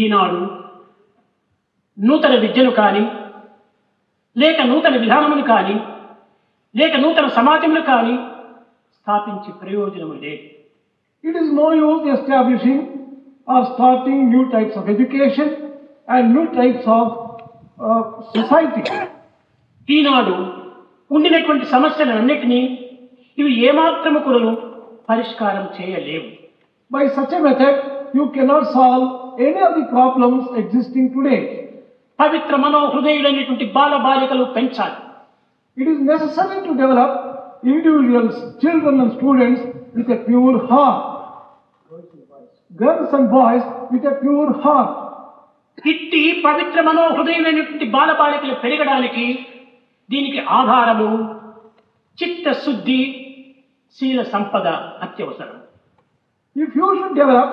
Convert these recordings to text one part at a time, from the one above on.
ఈనాడు నూతన విద్యను కానీ లేక నూతన విధానమును కానీ లేక నూతన సమాజమును కానీ స్థాపించి ప్రయోజనము లేదు. It is no use establishing or starting new types of education and new types of society. ఈనాడు ఉండినటువంటి సమస్యలన్నిటినీ ఇవి ఏమాత్రము కూడా పరిష్కారం చేయలేవు. By such a method, you cannot solve any of the problems existing today. పవిత్ర మనోహృదయులైనటువంటి బాల బాలికలు పెంచాలి. It is necessary to develop individuals, children and students with a pure heart. Girls and boys with a pure heart. ఇట్టి పవిత్ర మనోహృదయులైనటువంటి బాల బాలికలు పెరగడానికి దీనికి ఆధారము చిత్తశుద్ధి, శీల సంపద అత్యవసరం. If you should develop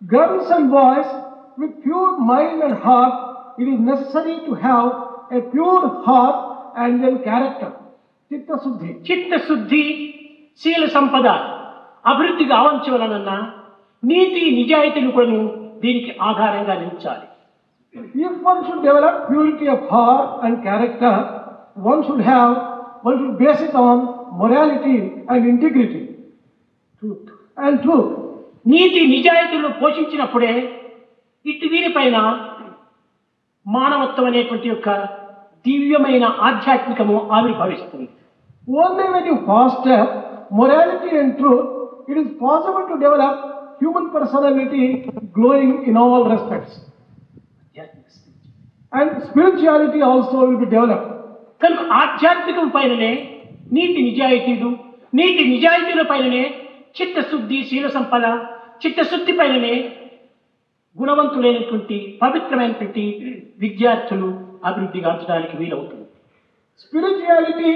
girls and boys with pure mind and heart, it is necessary to have a pure heart and then character. చిత్తశుద్ధి. చిత్తశుద్ధి, శీల సంపద అభివృద్ధి కావలనన్నా నీతి నిజాయితీలు కూడా దీనికి ఆధారంగా నిలిచాలి. If one should develop purity of heart and character, one should base it on morality and integrity. Truth. And truth. నీతి నిజాయితీలు పోషించినప్పుడే ఇటు దీనిపైన మానవత్వం అనేటువంటి యొక్క దివ్యమైన ఆధ్యాత్మికము ఆవిర్భవిస్తుంది. Only when you foster morality and truth, it is possible to develop human personality glowing in all respects. And spirituality also will be developed. కనుక ఆధ్యాత్మికం పైననే నీతి నిజాయితీలు, నీతి నిజాయితీల పైననే చిత్తశుద్ధి, శీల సంపద, చిత్తశుద్ధి పైననే గుణవంతులైనటువంటి పవిత్రమైనటువంటి విద్యార్థులు అభివృద్ధి గాంచడానికి వీలవుతుంది. Spirituality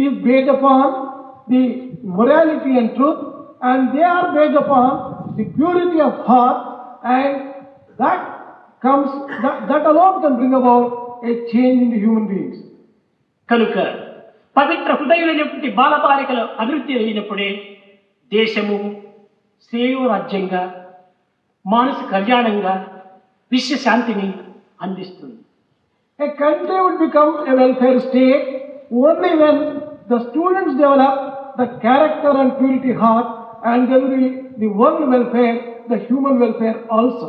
is based upon the morality and truth, and they are based upon the purity of heart, and that alone can bring about a change in the human beings. కనుక పవిత్ర హృదయులైనటువంటి బాలబాలికల అభివృద్ధి అయినప్పుడే దేశము శ్రేయోరాజ్యంగా, మానసిక కళ్యాణంగా, విశ్వశాంతిని అందిస్తుంది. A country would become a welfare state only when the students develop the character and purity heart, and there will be the world welfare, the human welfare also.